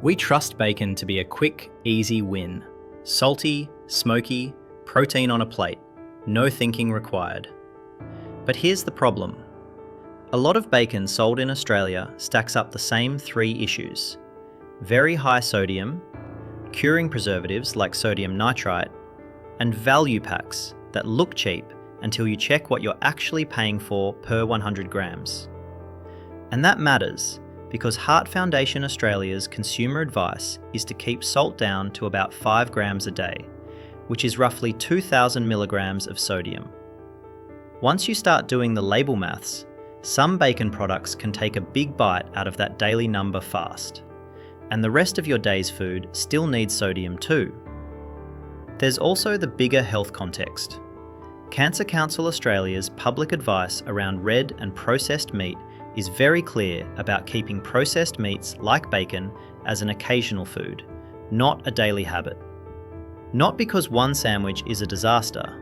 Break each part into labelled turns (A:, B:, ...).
A: We trust bacon to be a quick, easy win. Salty, smoky, protein on a plate. No thinking required. But here's the problem. A lot of bacon sold in Australia stacks up the same three issues. Very high sodium, curing preservatives like sodium nitrite, and value packs that look cheap until you check what you're actually paying for per 100 grams. And that matters because Heart Foundation Australia's consumer advice is to keep salt down to about 5 grams a day, which is roughly 2,000 milligrams of sodium. Once you start doing the label maths, some bacon products can take a big bite out of that daily number fast, and the rest of your day's food still needs sodium too. There's also the bigger health context. Cancer Council Australia's public advice around red and processed meat is very clear about keeping processed meats like bacon as an occasional food, not a daily habit. Not because one sandwich is a disaster,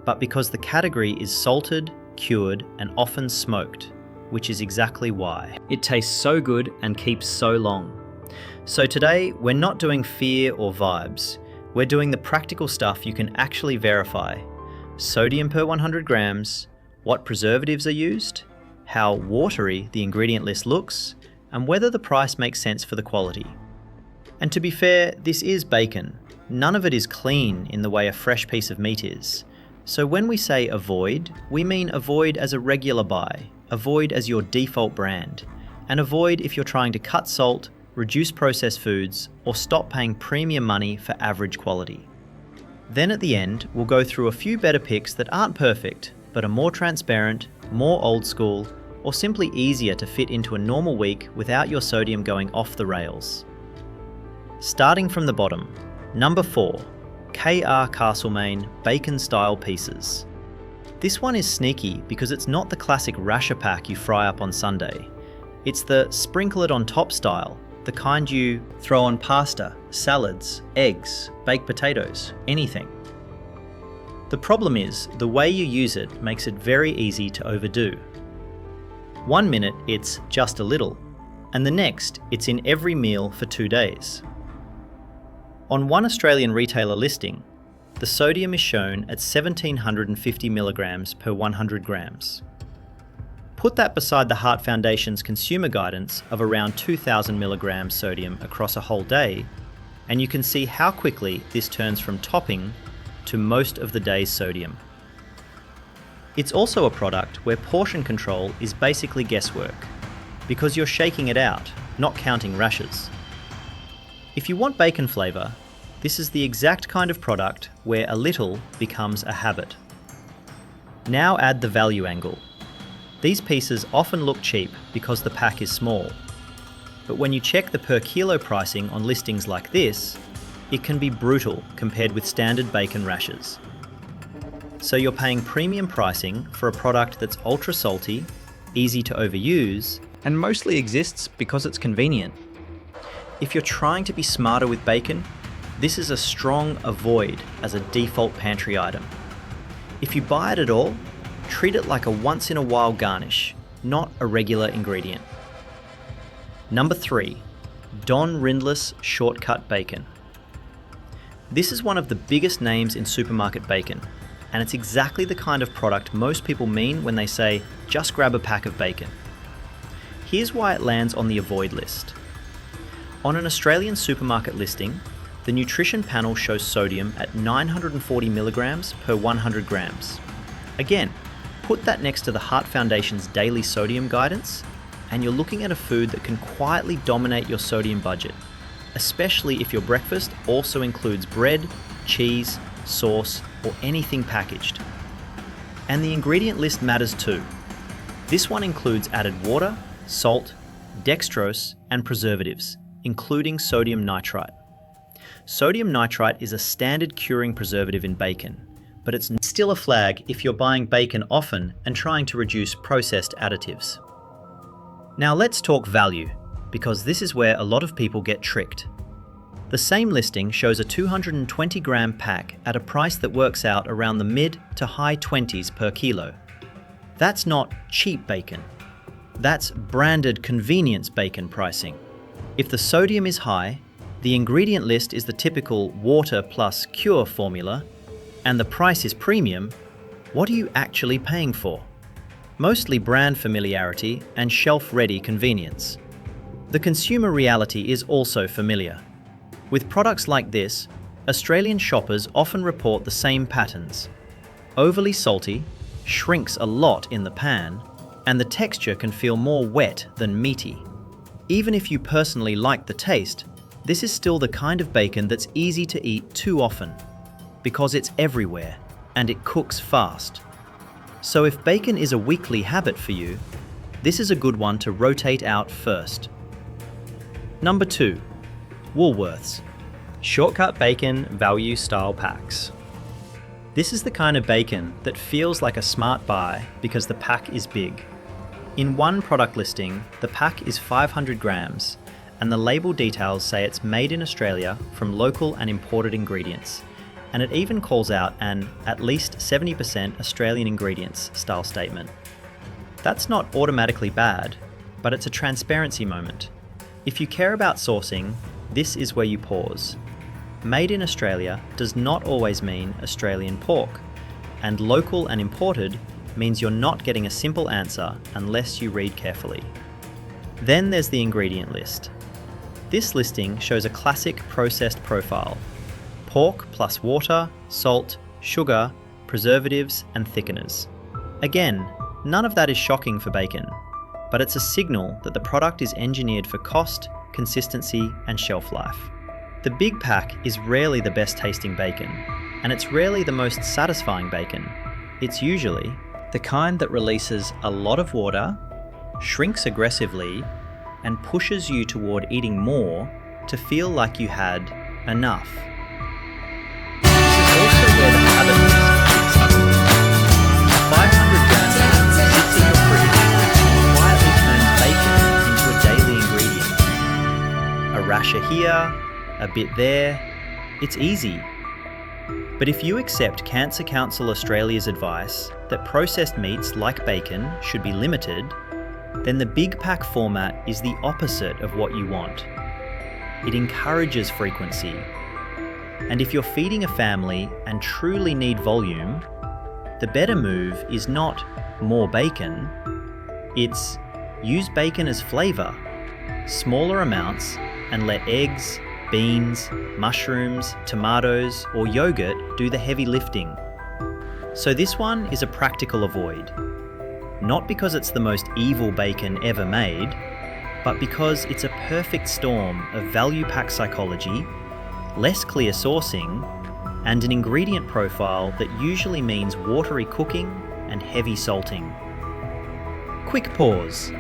A: but because the category is salted, cured, and often smoked, which is exactly why. It tastes so good and keeps so long. So today, we're not doing fear or vibes. We're doing the practical stuff you can actually verify. Sodium per 100 grams, what preservatives are used, how watery the ingredient list looks, and whether the price makes sense for the quality. And to be fair, this is bacon. None of it is clean in the way a fresh piece of meat is. So when we say avoid, we mean avoid as a regular buy, avoid as your default brand, and avoid if you're trying to cut salt, reduce processed foods, or stop paying premium money for average quality. Then at the end, we'll go through a few better picks that aren't perfect, but are more transparent, more old school, or simply easier to fit into a normal week without your sodium going off the rails. Starting from the bottom, number 4, KR Castlemaine bacon style pieces. This one is sneaky because it's not the classic rasher pack you fry up on Sunday. It's the sprinkle it on top style, the kind you throw on pasta, salads, eggs, baked potatoes, anything. The problem is, the way you use it makes it very easy to overdo. 1 minute it's just a little, and the next it's in every meal for 2 days. On one Australian retailer listing, the sodium is shown at 1,750 milligrams per 100 grams. Put that beside the Heart Foundation's consumer guidance of around 2,000 milligrams sodium across a whole day, and you can see how quickly this turns from topping to most of the day's sodium. It's also a product where portion control is basically guesswork, because you're shaking it out, not counting rashers. If you want bacon flavour, this is the exact kind of product where a little becomes a habit. Now add the value angle. These pieces often look cheap because the pack is small, but when you check the per kilo pricing on listings like this, it can be brutal compared with standard bacon rashers. So you're paying premium pricing for a product that's ultra salty, easy to overuse, and mostly exists because it's convenient. If you're trying to be smarter with bacon, this is a strong avoid as a default pantry item. If you buy it at all, treat it like a once-in-a-while garnish, not a regular ingredient. Number 3, Don Rindless Shortcut Bacon. This is one of the biggest names in supermarket bacon, and it's exactly the kind of product most people mean when they say, just grab a pack of bacon. Here's why it lands on the avoid list. On an Australian supermarket listing, the nutrition panel shows sodium at 940 milligrams per 100 grams. Again, put that next to the Heart Foundation's daily sodium guidance, and you're looking at a food that can quietly dominate your sodium budget, especially if your breakfast also includes bread, cheese, sauce, or anything packaged. And the ingredient list matters too. This one includes added water, salt, dextrose, and preservatives, including sodium nitrite. Sodium nitrite is a standard curing preservative in bacon, but it's still a flag if you're buying bacon often and trying to reduce processed additives. Now let's talk value, because this is where a lot of people get tricked. The same listing shows a 220 gram pack at a price that works out around the mid to high 20s per kilo. That's not cheap bacon. That's branded convenience bacon pricing. If the sodium is high, the ingredient list is the typical water plus cure formula, and the price is premium, what are you actually paying for? Mostly brand familiarity and shelf-ready convenience. The consumer reality is also familiar. With products like this, Australian shoppers often report the same patterns. Overly salty, shrinks a lot in the pan, and the texture can feel more wet than meaty. Even if you personally like the taste, this is still the kind of bacon that's easy to eat too often, because it's everywhere and it cooks fast. So if bacon is a weekly habit for you, this is a good one to rotate out first. Number 2, Woolworths. Shortcut bacon value style packs. This is the kind of bacon that feels like a smart buy because the pack is big. In one product listing, the pack is 500 grams, and the label details say it's made in Australia from local and imported ingredients, and it even calls out an at least 70% Australian ingredients style statement. That's not automatically bad, but it's a transparency moment. If you care about sourcing, this is where you pause. Made in Australia does not always mean Australian pork, and local and imported means you're not getting a simple answer unless you read carefully. Then there's the ingredient list. This listing shows a classic processed profile: pork plus water, salt, sugar, preservatives, and thickeners. Again, none of that is shocking for bacon, but it's a signal that the product is engineered for cost, consistency, and shelf life. The big pack is rarely the best tasting bacon, and it's rarely the most satisfying bacon. It's usually the kind that releases a lot of water, shrinks aggressively, and pushes you toward eating more to feel like you had enough. This is also where the habit picks up. 500 grams sits in your fridge and quietly turns bacon into a daily ingredient. A rasher here, a bit there, it's easy. But if you accept Cancer Council Australia's advice that processed meats like bacon should be limited, then the big pack format is the opposite of what you want. It encourages frequency. And if you're feeding a family and truly need volume, the better move is not more bacon, it's use bacon as flavour, smaller amounts, and let eggs, beans, mushrooms, tomatoes, or yogurt do the heavy lifting. So this one is a practical avoid. Not because it's the most evil bacon ever made, but because it's a perfect storm of value pack psychology, less clear sourcing, and an ingredient profile that usually means watery cooking and heavy salting. Quick pause.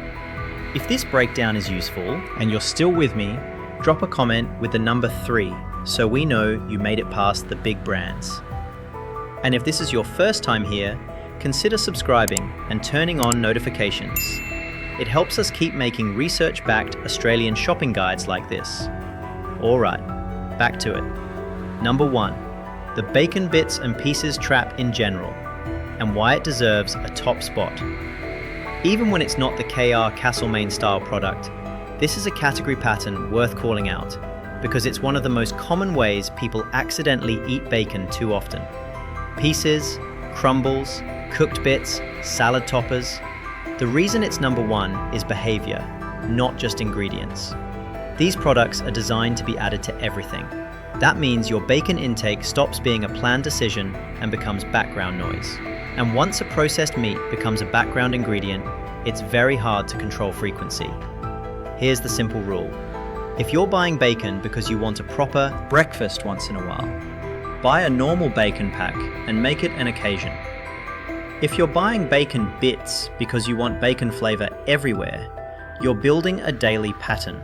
A: If this breakdown is useful and you're still with me, drop a comment with the number 3 so we know you made it past the big brands. And if this is your first time here, consider subscribing and turning on notifications. It helps us keep making research-backed Australian shopping guides like this. Alright, back to it. Number 1, the bacon bits and pieces trap in general, and why it deserves a top spot. Even when it's not the KR Castlemaine style product, this is a category pattern worth calling out, because it's one of the most common ways people accidentally eat bacon too often. Pieces, crumbles, cooked bits, salad toppers. The reason it's number 1 is behaviour, not just ingredients. These products are designed to be added to everything. That means your bacon intake stops being a planned decision and becomes background noise. And once a processed meat becomes a background ingredient, it's very hard to control frequency. Here's the simple rule. If you're buying bacon because you want a proper breakfast once in a while, buy a normal bacon pack and make it an occasion. If you're buying bacon bits because you want bacon flavour everywhere, you're building a daily pattern.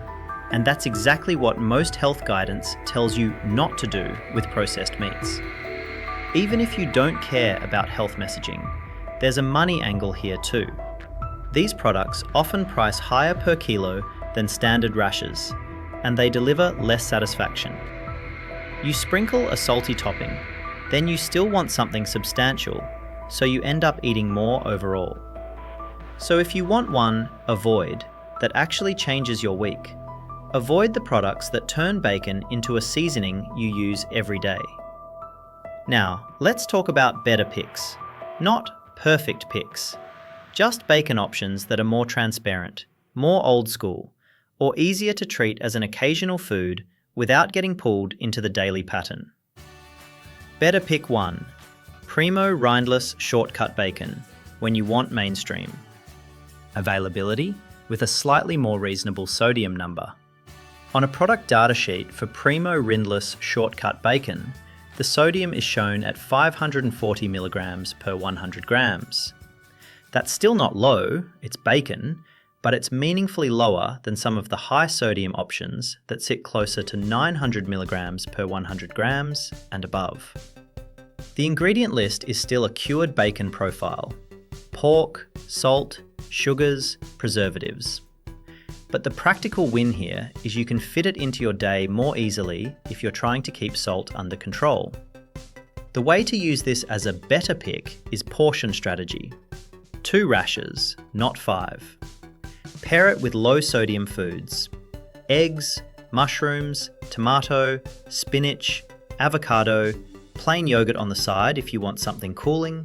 A: And that's exactly what most health guidance tells you not to do with processed meats. Even if you don't care about health messaging, there's a money angle here too. These products often price higher per kilo than standard rashers, and they deliver less satisfaction. You sprinkle a salty topping, then you still want something substantial, so you end up eating more overall. So if you want one avoid that actually changes your week, Avoid the products that turn bacon into a seasoning you use every day. Now, let's talk about better picks. Not perfect picks. Just bacon options that are more transparent, more old school, or easier to treat as an occasional food without getting pulled into the daily pattern. Better pick 1. Primo rindless shortcut bacon, when you want mainstream. Availability, with a slightly more reasonable sodium number. On a product data sheet for Primo rindless shortcut bacon, the sodium is shown at 540 milligrams per 100 grams. That's still not low, it's bacon, but it's meaningfully lower than some of the high sodium options that sit closer to 900 milligrams per 100 grams and above. The ingredient list is still a cured bacon profile: pork, salt, sugars, preservatives. But the practical win here is you can fit it into your day more easily if you're trying to keep salt under control. The way to use this as a better pick is portion strategy. 2 rashers, not 5. Pair it with low sodium foods: eggs, mushrooms, tomato, spinach, avocado, plain yogurt on the side if you want something cooling,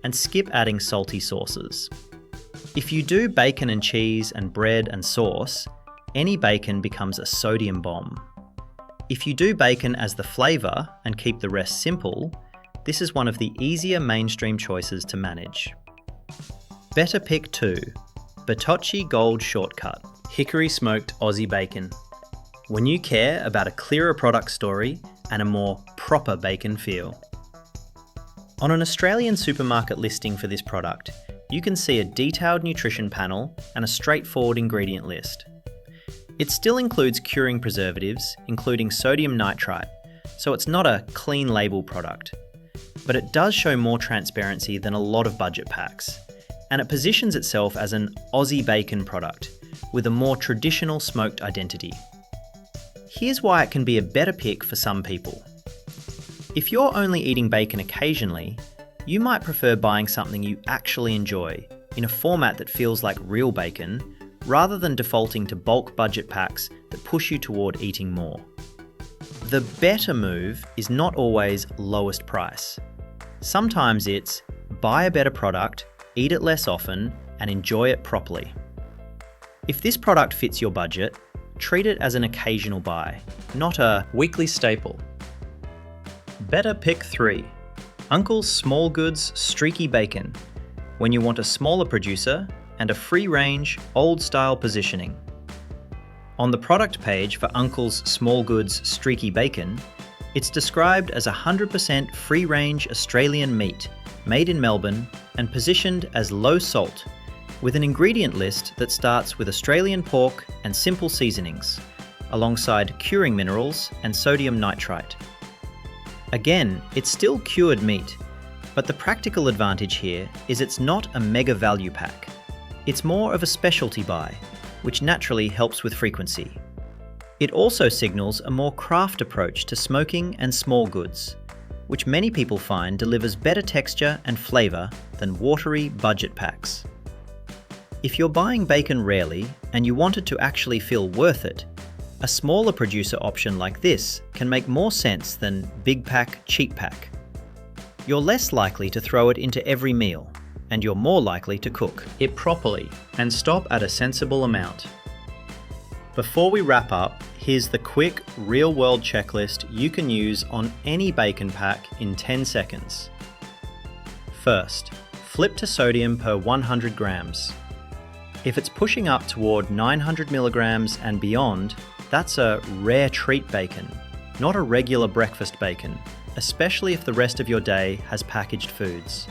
A: and skip adding salty sauces. If you do bacon and cheese and bread and sauce, any bacon becomes a sodium bomb. If you do bacon as the flavour and keep the rest simple, this is one of the easier mainstream choices to manage. Better pick 2. Bertocci Gold Shortcut, hickory smoked Aussie bacon. When you care about a clearer product story and a more proper bacon feel. On an Australian supermarket listing for this product, you can see a detailed nutrition panel and a straightforward ingredient list. It still includes curing preservatives, including sodium nitrite, so it's not a clean label product. But it does show more transparency than a lot of budget packs, and it positions itself as an Aussie bacon product with a more traditional smoked identity. Here's why it can be a better pick for some people. If you're only eating bacon occasionally, you might prefer buying something you actually enjoy in a format that feels like real bacon, rather than defaulting to bulk budget packs that push you toward eating more. The better move is not always lowest price. Sometimes it's buy a better product, eat it less often, and enjoy it properly. If this product fits your budget, treat it as an occasional buy, not a weekly staple. Better pick 3. Uncle's Small Goods Streaky Bacon, when you want a smaller producer and a free-range, old-style positioning. On the product page for Uncle's Small Goods Streaky Bacon, it's described as 100% free-range Australian meat, made in Melbourne and positioned as low salt, with an ingredient list that starts with Australian pork and simple seasonings, alongside curing minerals and sodium nitrite. Again, it's still cured meat, but the practical advantage here is it's not a mega value pack. It's more of a specialty buy, which naturally helps with frequency. It also signals a more craft approach to smoking and small goods, which many people find delivers better texture and flavour than watery budget packs. If you're buying bacon rarely and you want it to actually feel worth it, a smaller producer option like this can make more sense than big pack, cheap pack. You're less likely to throw it into every meal, and you're more likely to cook it properly and stop at a sensible amount. Before we wrap up, here's the quick, real-world checklist you can use on any bacon pack in 10 seconds. First, flip to sodium per 100 grams. If it's pushing up toward 900 milligrams and beyond, that's a rare treat bacon, not a regular breakfast bacon, especially if the rest of your day has packaged foods.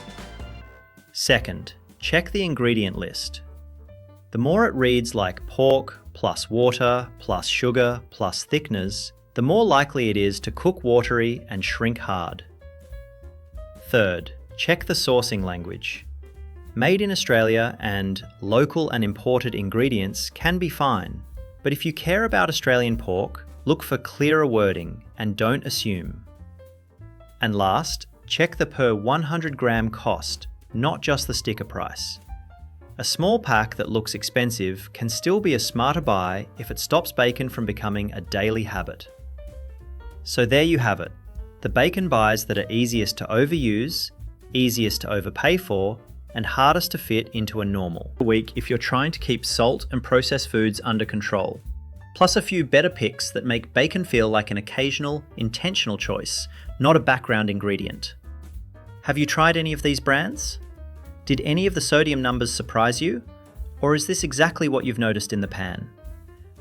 A: Second, check the ingredient list. The more it reads like pork, plus water, plus sugar, plus thickeners, the more likely it is to cook watery and shrink hard. Third, check the sourcing language. Made in Australia and local and imported ingredients can be fine, but if you care about Australian pork, look for clearer wording and don't assume. And last, check the per 100 gram cost, not just the sticker price. A small pack that looks expensive can still be a smarter buy if it stops bacon from becoming a daily habit. So there you have it, the bacon buys that are easiest to overuse, easiest to overpay for, and hardest to fit into a normal week if you're trying to keep salt and processed foods under control. Plus a few better picks that make bacon feel like an occasional, intentional choice, not a background ingredient. Have you tried any of these brands? Did any of the sodium numbers surprise you? Or is this exactly what you've noticed in the pan?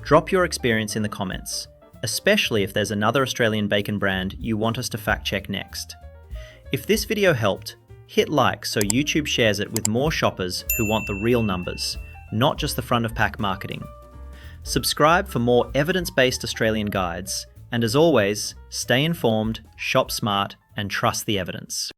A: Drop your experience in the comments, especially if there's another Australian bacon brand you want us to fact check next. If this video helped, hit like so YouTube shares it with more shoppers who want the real numbers, not just the front of pack marketing. Subscribe for more evidence-based Australian guides, and as always, stay informed, shop smart, and trust the evidence.